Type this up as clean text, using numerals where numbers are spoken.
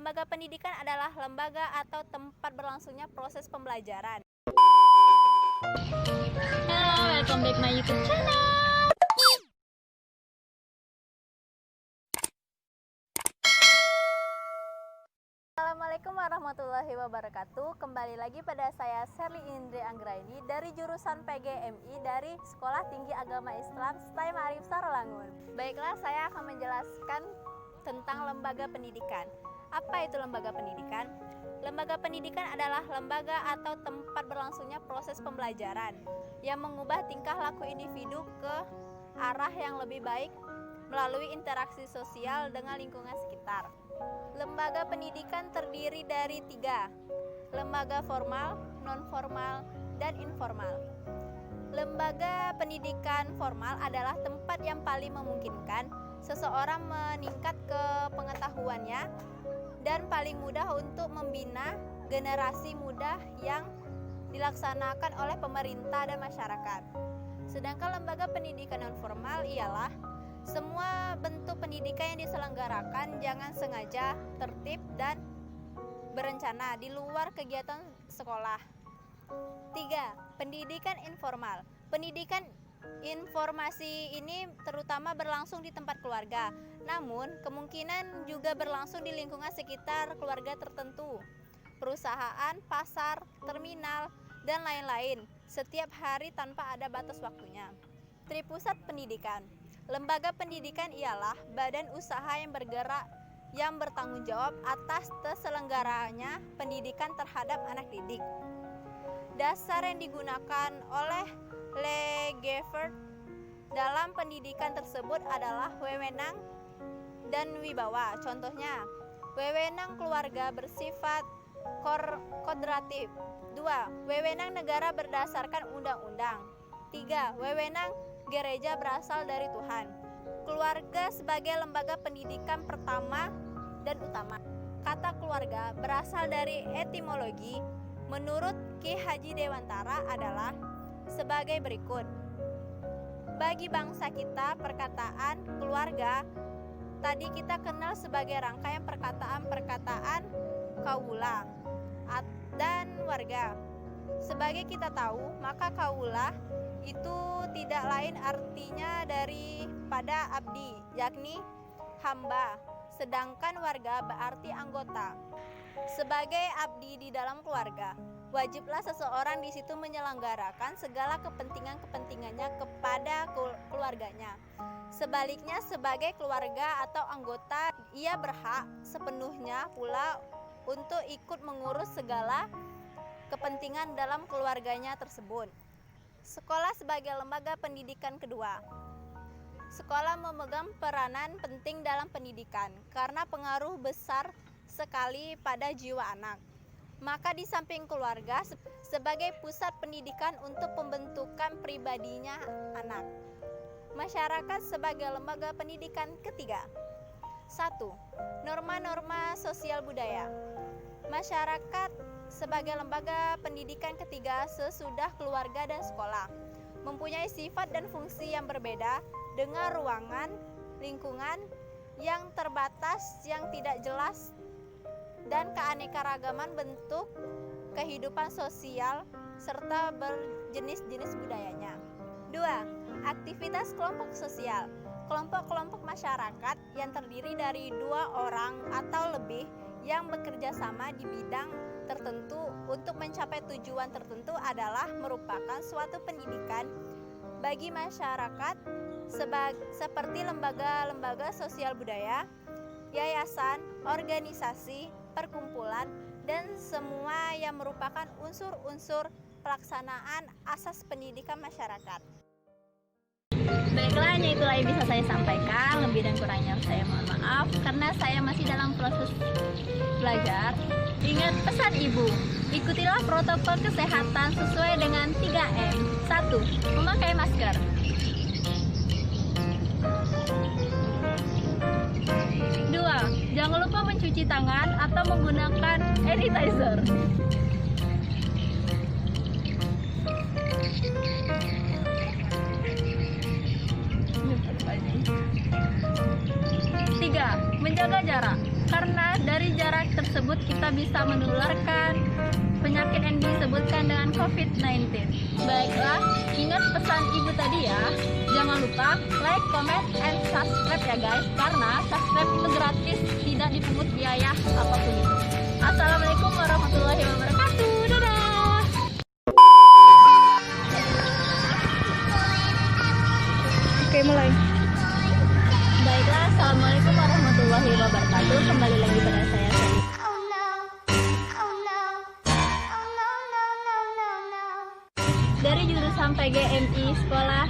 lembaga pendidikan adalah lembaga atau tempat berlangsungnya proses pembelajaran. Halo, welcome back my YouTube channel. Assalamualaikum warahmatullahi wabarakatuh. Kembali lagi pada saya Sherly Indri Anggraini dari jurusan PGMI dari Sekolah Tinggi Agama Islam STAI Ma'arif Sarolangun. Baiklah, saya akan menjelaskan tentang lembaga pendidikan. Apa itu lembaga pendidikan? Lembaga pendidikan adalah lembaga atau tempat berlangsungnya proses pembelajaran yang mengubah tingkah laku individu ke arah yang lebih baik melalui interaksi sosial dengan lingkungan sekitar. Lembaga pendidikan terdiri dari 3, lembaga formal, non-formal, dan informal. Lembaga pendidikan formal adalah tempat yang paling memungkinkan seseorang meningkat ke pengetahuannya dan paling mudah untuk membina generasi muda yang dilaksanakan oleh pemerintah dan masyarakat. Sedangkan lembaga pendidikan non-formal ialah semua bentuk pendidikan yang diselenggarakan jangan sengaja, tertib, dan berencana di luar kegiatan sekolah. 3. Pendidikan informal. Pendidikan informasi ini terutama berlangsung di tempat keluarga, namun kemungkinan juga berlangsung di lingkungan sekitar keluarga tertentu, perusahaan, pasar, terminal, dan lain-lain, setiap hari tanpa ada batas waktunya. Tripusat pendidikan. Lembaga pendidikan ialah badan usaha yang bergerak yang bertanggung jawab atas terselenggaranya pendidikan terhadap anak didik. Dasar yang digunakan oleh Legevert dalam pendidikan tersebut adalah wewenang dan wibawa. Contohnya, wewenang keluarga bersifat kodratif. 2. Wewenang negara berdasarkan undang-undang. 3. Wewenang gereja berasal dari Tuhan. Keluarga sebagai lembaga pendidikan pertama dan utama. Kata keluarga berasal dari etimologi. Menurut Ki Haji Dewantara adalah sebagai berikut. Bagi bangsa kita, perkataan keluarga tadi kita kenal sebagai rangkaian perkataan-perkataan kaula dan warga. Sebagai kita tahu, maka kaula itu tidak lain artinya daripada abdi, yakni hamba, sedangkan warga berarti anggota. Sebagai abdi di dalam keluarga, wajiblah seseorang di situ menyelenggarakan segala kepentingannya kepada keluarganya. Sebaliknya, sebagai keluarga atau anggota, ia berhak sepenuhnya pula untuk ikut mengurus segala kepentingan dalam keluarganya tersebut. Sekolah sebagai lembaga pendidikan kedua. Sekolah memegang peranan penting dalam pendidikan karena pengaruh besar sekali pada jiwa anak. Maka di samping keluarga sebagai pusat pendidikan untuk pembentukan pribadinya anak. Masyarakat sebagai lembaga pendidikan ketiga. 1. Norma-norma sosial budaya. Masyarakat sebagai lembaga pendidikan ketiga sesudah keluarga dan sekolah mempunyai sifat dan fungsi yang berbeda dengan ruangan, lingkungan yang terbatas, yang tidak jelas, dan keanekaragaman bentuk kehidupan sosial serta berjenis-jenis budayanya. 2. Aktivitas kelompok sosial. Kelompok-kelompok masyarakat yang terdiri dari 2 orang atau lebih yang bekerja sama di bidang tertentu untuk mencapai tujuan tertentu adalah merupakan suatu pendidikan bagi masyarakat seperti lembaga-lembaga sosial budaya, yayasan, organisasi, perkumpulan, dan semua yang merupakan unsur-unsur pelaksanaan asas pendidikan masyarakat. Baiklah, hanya itulah yang bisa saya sampaikan. Lebih dan kurangnya saya mohon maaf karena saya masih dalam proses belajar. Ingat pesan ibu, ikutilah protokol kesehatan sesuai dengan 3M. 1. Memakai masker. 2. Jangan lupa mencuci tangan atau menggunakan sanitizer. 3. Menjaga jarak. Karena dari jarak bisa menularkan penyakit yang disebutkan dengan COVID-19. Baiklah, ingat pesan ibu tadi ya. Jangan lupa like, comment, and subscribe ya guys. Karena subscribe itu gratis, tidak dipungut biaya apapun itu. Assalamualaikum warahmatullahi wabarakatuh. Dadah. Oke, mulai. Baiklah, assalamualaikum warahmatullahi wabarakatuh. Kembali lagi pada saya. Dari jurusan PGMI Sekolah